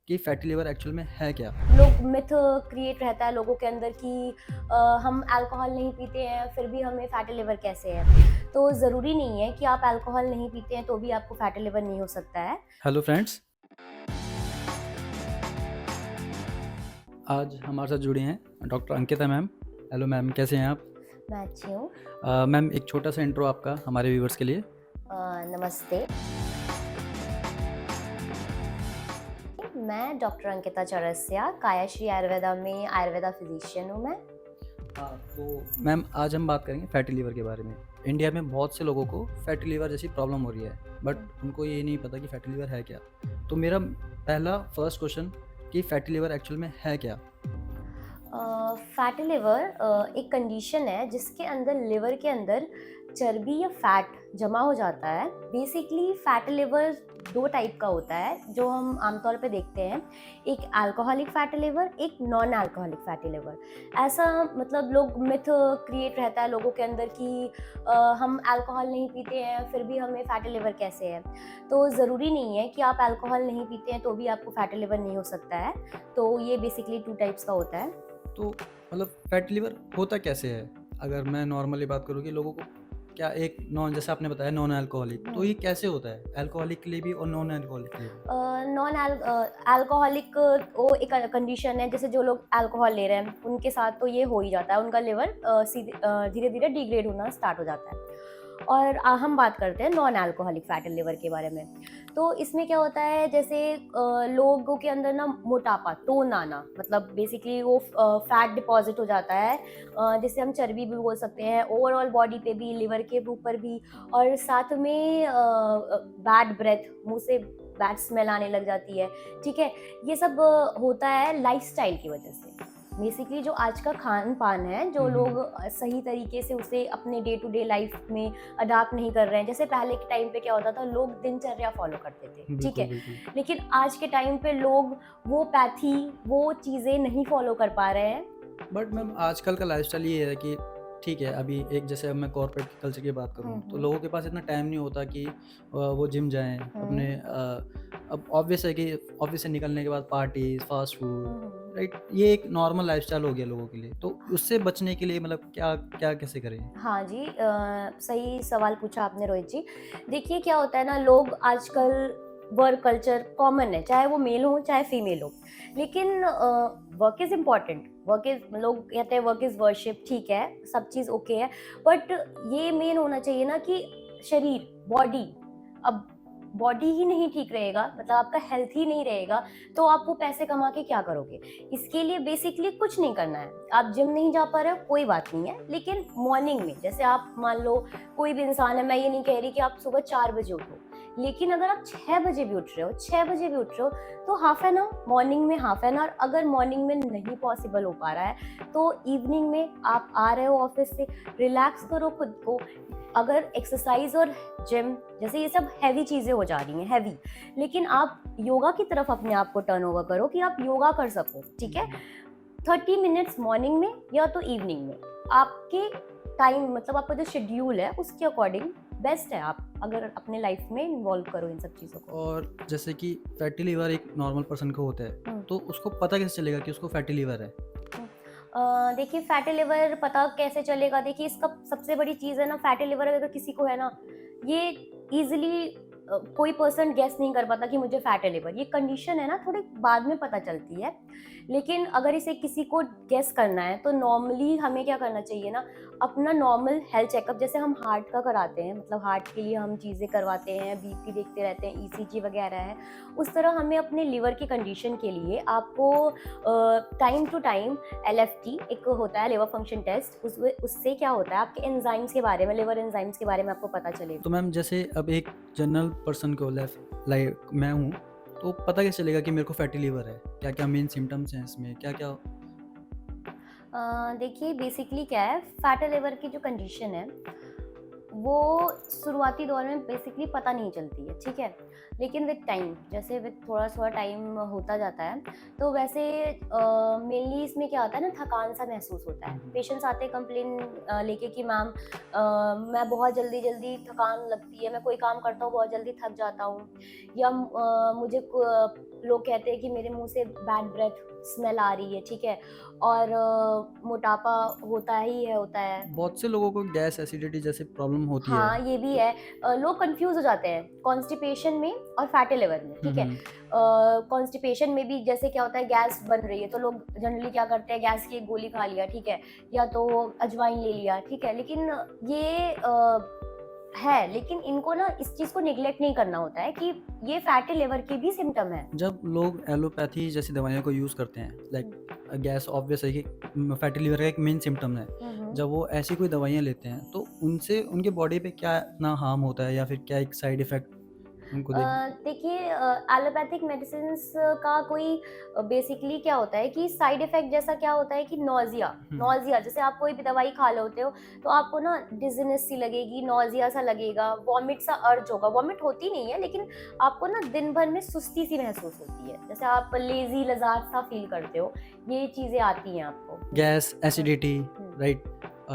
कि fatty liver actual में है क्या? लोग मिथ क्रिएट रहता है लोगों के अंदर कि हम अल्कोहल नहीं पीते हैं फिर भी हमें फैटी लिवर कैसे है। तो ज़रूरी नहीं है कि आप अल्कोहल नहीं पीते हैं तो भी आपको फैटी लिवर नहीं हो सकता है। हेलो फ्रेंड्स, आज हमारे साथ जुड़ी हैं doctor Ankita ma'am. Hello ma'am, कैसे हैं आप? मैं अच्छी हूँ। मैम एक छोटा-सा इंट्रो आपका हमारे व्यूअर्स के लिए। नमस्ते। मैं डॉक्टर अंकिता चौरसिया, कायाश्री आयुर्वेदा में आयुर्वेदा फिजिशियन हूँ मैं। हाँ, तो मैम आज हम बात करेंगे फैटी लिवर के बारे में। इंडिया में बहुत से लोगों को फैटी लिवर जैसी प्रॉब्लम हो रही है, बट उनको ये नहीं पता कि फैटी लिवर है क्या? तो मेरा पहला फर्स्ट क्वेश्चन कि फैटी लिवर एक्चुअल में है क्या? फैटी लिवर एक कंडीशन है जिसके अंदर लिवर के अंदर चर्बी या फैट जमा हो जाता है। बेसिकली फैटी लिवर दो टाइप का होता है जो हम आमतौर पे देखते हैं। एक अल्कोहलिक फैटी लिवर, एक नॉन अल्कोहलिक फैटी लिवर। ऐसा मतलब लोग मिथ क्रिएट रहता है लोगों के अंदर कि हम अल्कोहल नहीं पीते हैं फिर भी हमें फैटी लिवर कैसे है। तो ज़रूरी नहीं है कि आप अल्कोहल नहीं पीते हैं तो भी आपको फैटी लिवर नहीं हो सकता है। तो ये बेसिकली टू टाइप्स का होता है। तो मतलब फैटी लिवर होता कैसे है? अगर मैं नॉर्मली बात करूँ कि लोगों को क्या एक नॉन जैसे आपने बताया नॉन अल्कोहलिक, तो ये कैसे होता है? अल्कोहलिक के लिए भी और नॉन अल्कोहलिक के लिए भी? नॉन अल्कोहलिक वो एक कंडीशन है, जैसे जो लोग अल्कोहल ले रहे हैं उनके साथ तो ये हो ही जाता है, उनका लिवर धीरे धीरे डिग्रेड होना स्टार्ट हो जाता है। और हम बात करते हैं नॉन अल्कोहलिक फैटी लिवर के बारे में। तो इसमें क्या होता है, जैसे लोगों के अंदर ना मोटापा, टोन आना, मतलब बेसिकली वो फैट डिपॉजिट हो जाता है, जिसे हम चर्बी भी बोल सकते हैं, ओवरऑल बॉडी पे भी, लिवर के ऊपर भी। और साथ में बैड ब्रेथ, मुंह से बैड स्मेल आने लग जाती है। ठीक है, ये सब होता है लाइफस्टाइल की वजह से। बेसिकली जो आज का खान पान है, जो हुँ, लोग हुँ। सही तरीके से उसे अपने डे टू डे लाइफ में अडाप्ट नहीं कर रहे हैं। जैसे पहले के टाइम पे क्या होता था, लोग दिनचर्या फॉलो करते थे, ठीक बिल्कुल, है। बिल्कुल। लेकिन आज के टाइम पे लोग वो पैथी, वो चीज़ें नहीं फॉलो कर पा रहे हैं। बट मैम आजकल का लाइफ़स्टाइल ये है कि ठीक है, अभी एक जैसे अब मैं कॉर्पोरेट कल्चर की बात करूँ, तो लोगों के पास इतना टाइम नहीं होता कि वो जिम जाएँ, हुँ, अपने अब ऑब्वियस है कि ऑफ़िस से निकलने के बाद पार्टीज़, फ़ास्ट फूड, हुँ। राइट? ये एक नॉर्मल लाइफ़स्टाइल हो गया लोगों के लिए। तो उससे बचने के लिए मतलब क्या क्या कैसे करें? हाँ जी, सही सवाल पूछा आपने रोहित जी। देखिए क्या होता है ना, लोग आजकल वर्क कल्चर कॉमन है, चाहे वो मेल हो चाहे फीमेल हो। लेकिन work is important, work is, लोग कहते हैं वर्क इज़ वर्शिप, ठीक है, सब चीज़ ओके है। बट ये मेन होना चाहिए ना कि शरीर, बॉडी, अब बॉडी ही नहीं ठीक रहेगा, मतलब आपका हेल्थ ही नहीं रहेगा, तो आप वो पैसे कमा के क्या करोगे? इसके लिए बेसिकली कुछ नहीं करना है। आप जिम नहीं जा पा रहे हो, कोई बात नहीं है, लेकिन मॉर्निंग में, जैसे आप मान लो कोई भी इंसान है, मैं ये नहीं कह रही कि आप सुबह 4 बजे उठो, लेकिन अगर आप 6 बजे भी उठ रहे हो, 6 बजे भी उठ रहे हो, तो हाफ एन आवर मॉर्निंग में, हाफ एन आवर अगर मॉर्निंग में नहीं पॉसिबल हो पा रहा है, तो इवनिंग में आप आ रहे हो ऑफिस से, रिलैक्स करो खुद को। अगर एक्सरसाइज और जिम जैसे ये सब हैवी चीज़ें हो जा रही हैं, हैवी, लेकिन आप योगा की तरफ अपने आप को टर्न ओवर करो कि आप योगा कर सको, ठीक है? 30 मिनट्स मॉर्निंग में या तो इवनिंग में, आपके टाइम, मतलब आपका जो शेड्यूल है उसके अकॉर्डिंग बेस्ट है, आप अगर अपने लाइफ में इन्वॉल्व करो इन सब चीज़ों को। और जैसे कि फैटी लिवर एक नॉर्मल पर्सन को होता है, हुँ। तो उसको पता कैसे चलेगा कि उसको फैटी लिवर है? देखिए फैटी लिवर पता कैसे चलेगा, देखिए इसका सबसे बड़ी चीज़ है ना, फैटी लिवर अगर किसी को है ना, ये ईज़िली कोई पर्सन गेस नहीं कर पाता कि मुझे फैटी लिवर, ये कंडीशन है ना, थोड़ी बाद में पता चलती है। लेकिन अगर इसे किसी को गेस करना है तो नॉर्मली हमें क्या करना चाहिए ना, अपना नॉर्मल हेल्थ चेकअप, जैसे हम हार्ट का कराते हैं, मतलब हार्ट के लिए हम चीज़ें करवाते हैं, बीपी देखते रहते हैं, ईसीजी वगैरह है, उस तरह हमें अपने लिवर की कंडीशन के लिए आपको टाइम टू टाइम एलएफटी एक होता है, लिवर फंक्शन टेस्ट, उससे क्या होता है, आपके एंजाइम्स के बारे में, लिवर एंजाइम्स के बारे में आपको पता चलेगा। तो मैम जैसे अब एक जनरल पर्सन को लाइक मैं हूँ, तो पता कैसे चलेगा कि मेरे को फैटी लिवर है? क्या-क्या मेन सिम्पटम्स हैं इसमें? क्या-क्या? देखिए बेसिकली क्या है, फैटी लिवर की जो कंडीशन है वो शुरुआती दौर में बेसिकली पता नहीं चलती है, ठीक है। लेकिन विद टाइम, जैसे विद थोड़ा थोड़ा टाइम होता जाता है, तो वैसे मेनली इसमें क्या होता है ना, थकान सा महसूस होता है। हुँ, हुँ। पेशेंट्स आते हैं कंप्लेन लेके कि मैम मैं बहुत जल्दी जल्दी थकान लगती है, मैं कोई काम करता हूँ बहुत जल्दी थक जाता हूँ, या मुझे लोग कहते हैं कि मेरे मुंह से बैड ब्रेथ स्मेल आ रही है, ठीक है, और मोटापा होता है। बहुत से लोगों को गैस एसिडिटी जैसे प्रॉब्लम होती है। हाँ, ये भी है। लोग कंफ्यूज हो जाते हैं कॉन्स्टिपेशन में और फैटी लिवर में, ठीक है। हम्म। कॉन्स्टिपेशन में भी जैसे क्या होता है, गैस बन रही है तो लोग जनरली क्या करते हैं, गैस की एक गोली खा लिया, ठीक है, या तो अजवाइन ले लिया, ठीक है। लेकिन ये है, लेकिन इनको ना इस चीज को निग्लेक्ट नहीं करना होता है कि ये फैटी लिवर के भी सिम्टम है। जब लोग एलोपैथी जैसी दवाइयों को यूज़ करते हैं, लाइक गैस ऑब्वियस है कि फैटी लिवर का एक मेन सिम्टम है। जब वो ऐसी कोई दवाइयाँ लेते हैं तो उनसे उनके बॉडी पे क्या ना हार्म होता है या फिर क्या एक साइड इफेक्ट उनको देखिए, एलोपैथिक मेडिसिन का कोई बेसिकली क्या होता है कि साइड इफेक्ट जैसा क्या होता है कि नॉजिया जैसे आप कोई भी दवाई खा लेते हो तो आपको ना डिजीनेस सी लगेगी, नॉजिया सा लगेगा, वॉमिट सा अर्ज होगा। वॉमिट होती नहीं है, लेकिन आपको ना दिन भर में सुस्ती सी महसूस होती है, जैसे आप लेजी लजाज सा फील करते हो। ये चीजें आती हैं आपको। गैस एसिडिटी, राइट,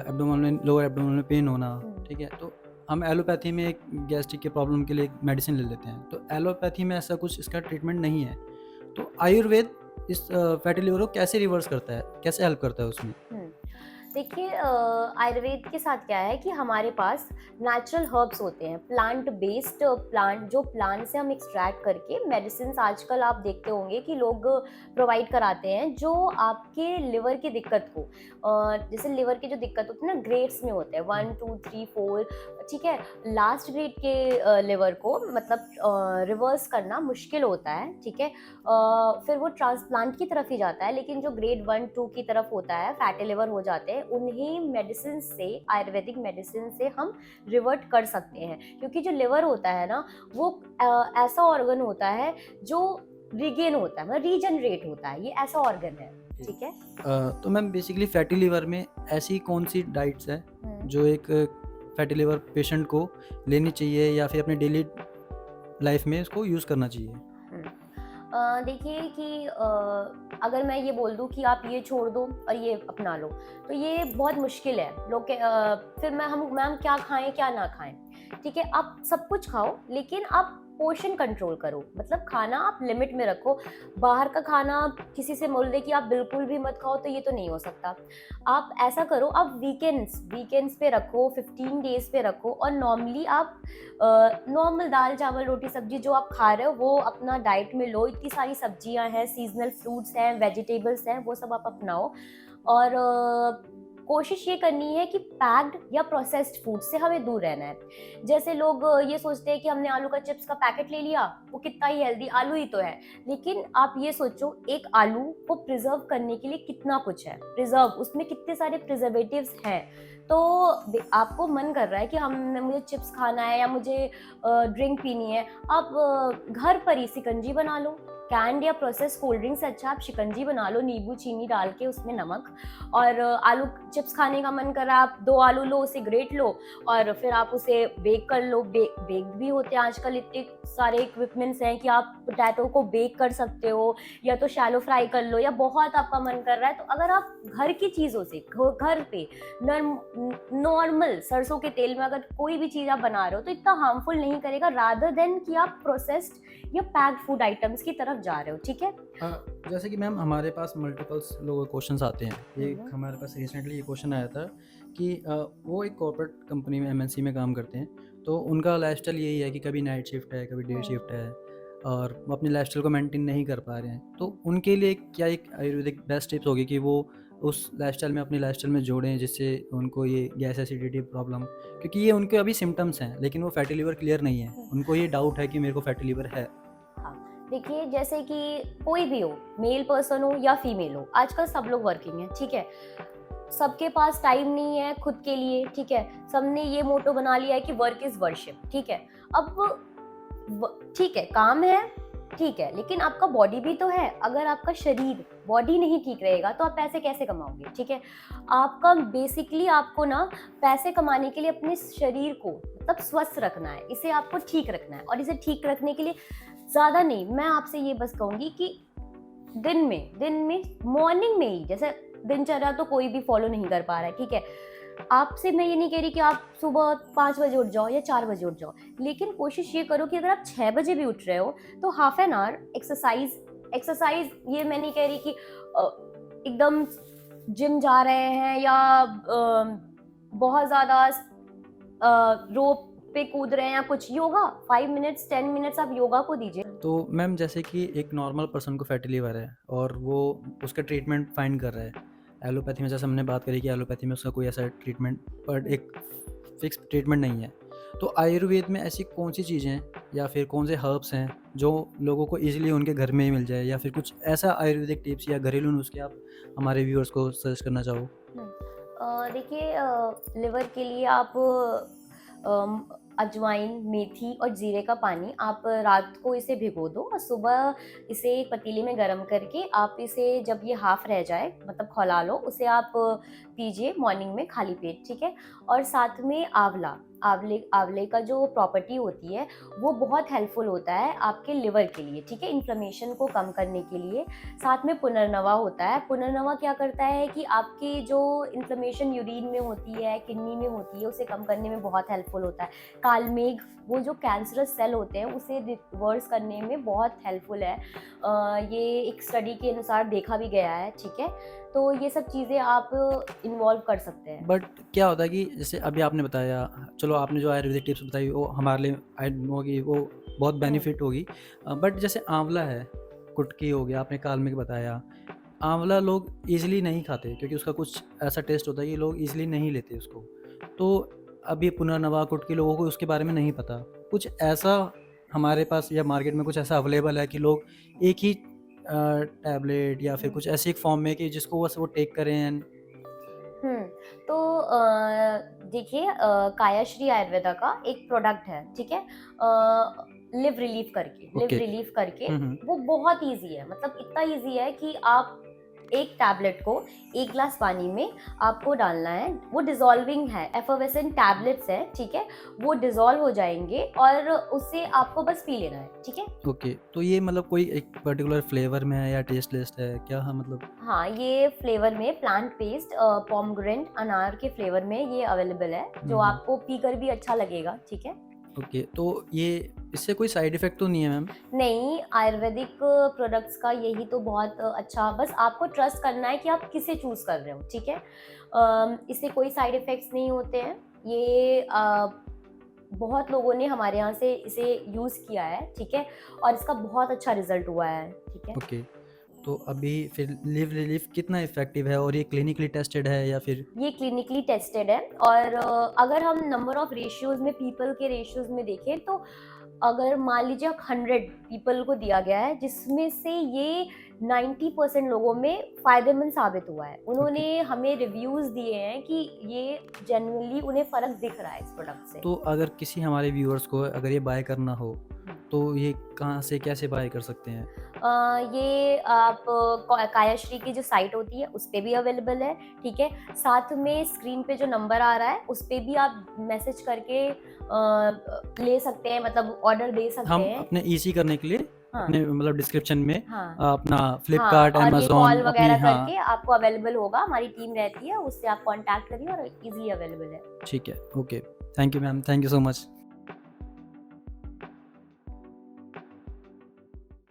एब्डोमेन में लोअर एब्डोमेन में पेन होना, ठीक है। तो हम एलोपैथी में एक गैस्ट्रिक के प्रॉब्लम के लिए एक मेडिसिन ले लेते हैं, तो एलोपैथी में ऐसा कुछ इसका ट्रीटमेंट नहीं है। तो आयुर्वेद इस फैटी लिवर को कैसे रिवर्स करता है, कैसे हेल्प करता है उसमें? देखिए, आयुर्वेद के साथ क्या है कि हमारे पास नेचुरल हर्ब्स होते हैं, प्लांट बेस्ड प्लांट, जो प्लांट से हम एक्सट्रैक्ट करके मेडिसिन आजकल आप देखते होंगे कि लोग प्रोवाइड कराते हैं, जो आपके लिवर की दिक्कत को, जैसे लिवर की जो दिक्कत होती है ना, ग्रेड्स में होते हैं 1 2 3 4, ठीक है। लास्ट ग्रेड के लिवर को मतलब रिवर्स करना मुश्किल होता है, ठीक है। फिर वो ट्रांसप्लांट की तरफ ही जाता है, लेकिन जो ग्रेड 1 2 की तरफ होता है, फैटी लिवर हो जाते हैं, उन्हीं मेडिसिन से, आयुर्वेदिक मेडिसिन से हम रिवर्ट कर सकते हैं। क्योंकि जो लिवर होता है ना, वो ऐसा ऑर्गन होता है जो रिगेन होता है, मतलब रीजनरेट होता है, ये ऐसा ऑर्गन है, ठीक है। तो मैम बेसिकली फैटी लिवर में ऐसी कौन सी डाइट्स है जो एक फैटी लिवर पेशेंट को लेनी चाहिए या फिर अपने डेली लाइफ में इसको यूज़ करना चाहिए? देखिए कि अगर मैं ये बोल दूं कि आप ये छोड़ दो और ये अपना लो, तो ये बहुत मुश्किल है। फिर मैम क्या खाएं क्या ना खाएं, ठीक है। आप सब कुछ खाओ, लेकिन आप पोर्शन कंट्रोल करो, मतलब खाना आप लिमिट में रखो। बाहर का खाना किसी से बोल दे कि आप बिल्कुल भी मत खाओ, तो ये तो नहीं हो सकता। आप ऐसा करो, आप वीकेंड्स पे रखो, 15 डेज पे रखो, और नॉर्मली आप नॉर्मल दाल चावल रोटी सब्जी जो आप खा रहे हो वो अपना डाइट में लो। इतनी सारी सब्जियां हैं, सीजनल फ्रूट्स हैं, वेजिटेबल्स हैं, वो सब आप अपनाओ। और कोशिश ये करनी है कि पैक्ड या प्रोसेस्ड फूड से हमें दूर रहना है। जैसे लोग ये सोचते हैं कि हमने आलू का चिप्स का पैकेट ले लिया, वो कितना ही हेल्दी, आलू ही तो है। लेकिन आप ये सोचो, एक आलू को प्रिजर्व करने के लिए कितना कुछ है, उसमें कितने सारे प्रिजर्वेटिव्स हैं। तो आपको मन कर रहा है कि मुझे चिप्स खाना है या मुझे ड्रिंक पीनी है, आप घर पर ही शिकंजी बना लो। कैंड या प्रोसेस कोल्ड ड्रिंक से अच्छा आप शिकंजी बना लो, नींबू चीनी डाल के उसमें नमक। और आलू चिप्स खाने का मन कर रहा है, आप 2 आलू लो, उसे ग्रेट लो और फिर आप उसे बेक कर लो। बेक्ड भी होते हैं आजकल, इतने सारे इक्विपमेंट्स हैं कि आप पोटैटो को बेक कर सकते हो, या तो शैलो फ्राई कर लो, या बहुत आपका मन कर रहा है तो अगर आप घर की चीज़ों से, घर पे नॉर्मल सरसों के तेल में अगर कोई भी चीज़ आप बना रहे हो तो इतना हार्मफुल नहीं करेगा, रादर देन कि आप प्रोसेस्ड या पैक्ड फूड आइटम्स की तरफ जा रहे हो, ठीक है। जैसे कि मैम हमारे पास मल्टीपल्स लोगों के क्वेश्चंस आते हैं। ये हमारे पास रिसेंटली ये क्वेश्चन आया था कि वो एक कॉर्पोरेट कंपनी में एमएनसी में काम करते हैं, तो उनका लाइफस्टाइल यही है कि कभी नाइट शिफ्ट है, कभी डे शिफ्ट है, और वो अपने लाइफस्टाइल को मेंटेन नहीं कर पा रहे हैं। तो उनके लिए क्या एक आयुर्वेदिक बेस्ट टिप्स होगी कि वो उस लाइफस्टाइल में अपनी लाइफस्टाइल में जोड़ें जिससे उनको ये गैस एसिडिटी प्रॉब्लम, क्योंकि ये उनके अभी सिम्टम्स हैं लेकिन वो फैटी लिवर क्लियर नहीं है, उनको ये डाउट है कि मेरे को फैटी लिवर है। देखिए, जैसे कि कोई भी हो, मेल पर्सन हो या फीमेल हो, आजकल सब लोग वर्किंग है, ठीक है। सबके पास टाइम नहीं है खुद के लिए, ठीक है। सबने ये मोटो बना लिया है कि वर्क इज वर्शिप, ठीक है। अब ठीक है, काम है, ठीक है, लेकिन आपका बॉडी भी तो है। अगर आपका शरीर, बॉडी नहीं ठीक रहेगा तो आप पैसे कैसे कमाओगे, ठीक है। आपका बेसिकली आपको ना पैसे कमाने के लिए अपने शरीर को मतलब स्वस्थ रखना है, इसे आपको ठीक रखना है। और इसे ठीक रखने के लिए ज़्यादा नहीं, मैं आपसे ये बस कहूँगी कि दिन में मॉर्निंग में ही, जैसे दिनचर्या तो कोई भी फॉलो नहीं कर पा रहा है, ठीक है। आपसे मैं ये नहीं कह रही कि आप सुबह 5 बजे उठ जाओ या 4 बजे उठ जाओ, लेकिन कोशिश ये करो कि अगर आप 6 बजे भी उठ रहे हो तो हाफ एन आवर एक्सरसाइज, ये मैं नहीं कह रही कि एकदम जिम जा रहे हैं या बहुत ज़्यादा रोप पे कूद रहे हैं या कुछ। योगा 5 मिनट्स 10 मिनट्स आप योगा को दीजिए। तो मैम जैसे कि एक नॉर्मल पर्सन को फैटी लिवर है और वो उसका ट्रीटमेंट फाइंड कर रहा है, एलोपैथी में जैसे हमने बात करी कि एलोपैथी में उसका कोई ऐसा ट्रीटमेंट पर एक फिक्स ट्रीटमेंट नहीं है, तो आयुर्वेद में ऐसी कौन सी चीज़ें हैं या फिर कौन से हर्ब्स हैं जो लोगों को ईजिली उनके घर में ही मिल जाए, या फिर कुछ ऐसा आयुर्वेदिक टिप्स या घरेलू नुस्खे आप हमारे व्यूअर्स को सजेस्ट करना चाहो? देखिए, लिवर के लिए आप अजवाइन, मेथी और जीरे का पानी आप रात को इसे भिगो दो और सुबह इसे एक पतीले में गर्म करके आप इसे, जब ये हाफ रह जाए मतलब खौला लो, उसे आप पीजिए मॉर्निंग में खाली पेट, ठीक है। और साथ में आंवले का जो प्रॉपर्टी होती है वो बहुत हेल्पफुल होता है आपके लिवर के लिए, ठीक है, इन्फ्लेमेशन को कम करने के लिए। साथ में पुनर्नवा होता है। पुनर्नवा क्या करता है कि आपकी जो इन्फ्लेमेशन यूरिन में होती है, किडनी में होती है, उसे कम करने में बहुत हेल्पफुल होता है। कालमेघ, वो जो कैंसरस सेल होते हैं उसे रिवर्स करने में बहुत हेल्पफुल है। ये एक स्टडी के अनुसार देखा भी गया है, ठीक है। तो ये सब चीज़ें आप इन्वॉल्व कर सकते हैं। बट क्या होता है कि जैसे अभी आपने बताया, चलो आपने जो आयुर्वेदिक टिप्स बताई वो हमारे लिए आई नो कि वो बहुत बेनिफिट होगी, बट जैसे आंवला है, कुटकी हो गया, आपने कालमेघ बताया, आंवला लोग ईजिली नहीं खाते क्योंकि उसका कुछ ऐसा टेस्ट होता है कि लोग ईजिली नहीं लेते उसको। तो अभी पुनर्नवा, कुटकी लोगों को उसके बारे में नहीं पता। कुछ ऐसा हमारे पास या मार्केट में कुछ ऐसा अवेलेबल है कि लोग एक ही टैबलेट या फिर कुछ ऐसी एक फॉर्म में कि जिसको बस वो टेक करें एंड हुँ, तो देखिए, कायाश्री आयुर्वेदा का एक प्रोडक्ट है, ठीक है? Live okay. रिलीफ करके, हुँ, हुँ। वो बहुत ईज़ी है, मतलब इतना ईज़ी है कि आप एक टैबलेट को 1 ग्लास पानी में आपको डालना है। वो डिज़ॉल्विंग है, एफर्वेसेंट टैबलेट्स हैं, ठीक है? वो डिज़ॉल्व हो जाएँगे और उससे आपको बस पी लेना है, ठीक है? ओके, तो ये मतलब कोई एक पर्टिकुलर फ्लेवर में है या टेस्ट लिस्ट है क्या? हाँ, मतलब हाँ, ये फ्लेवर में प्लांट बेस्ड पोमेग्रेनेट अनार के फ्लेवर में ये अवेलेबल है, जो हुँ, हुँ। आपको पीकर भी अच्छा लगेगा, ठीक है? ओके, तो ये इससे कोई साइड इफ़ेक्ट तो नहीं है मैम? नहीं, आयुर्वेदिक प्रोडक्ट्स का यही तो बहुत अच्छा, बस आपको ट्रस्ट करना है कि आप किसे चूज़ कर रहे हो, ठीक है? इससे कोई साइड इफ़ेक्ट्स नहीं होते हैं। ये बहुत लोगों ने हमारे यहाँ से इसे यूज़ किया है, ठीक है? और इसका बहुत अच्छा रिज़ल्ट हुआ है, ठीक है? ओके, तो अभी फिर लिव रिलीफ कितना इफ़ेक्टिव है और ये क्लिनिकली टेस्टेड है या फिर ये क्लिनिकली टेस्टेड है और अगर हम नंबर ऑफ रेशियोज़ में, पीपल के रेशियोज़ में देखें तो अगर मान लीजिए 100 पीपल को दिया गया है जिसमें से ये 90% लोगों में फ़ायदेमंद साबित हुआ है। उन्होंने हमें रिव्यूज़ दिए हैं कि ये जेन्युइनली उन्हें फ़र्क दिख रहा है इस प्रोडक्ट से। तो अगर किसी हमारे व्यूअर्स को अगर ये बाय करना हो, तो ये कहाँ से कैसे बाय कर सकते हैं? ये आप कायाश्री की जो साइट होती है उस पे भी अवेलेबल है, ठीक है? साथ में स्क्रीन पे जो नंबर आ रहा है उस पे भी आप मैसेज करके ले सकते हैं, मतलब ऑर्डर दे सकते हम हैं। अपने ईज़ी करने के लिए हाँ, अपने मतलब डिस्क्रिप्शन में हाँ। अपना हाँ, फ्लिपकार्ट, और ये अमेज़न कॉल अपनी वगैरह हाँ, करके आपको अवेलेबल होगा, हमारी टीम रहती है, उससे आप कॉन्टैक्ट करिए और ईज़िली अवेलेबल है। ठीक है, okay. Thank you ma'am, thank you so much.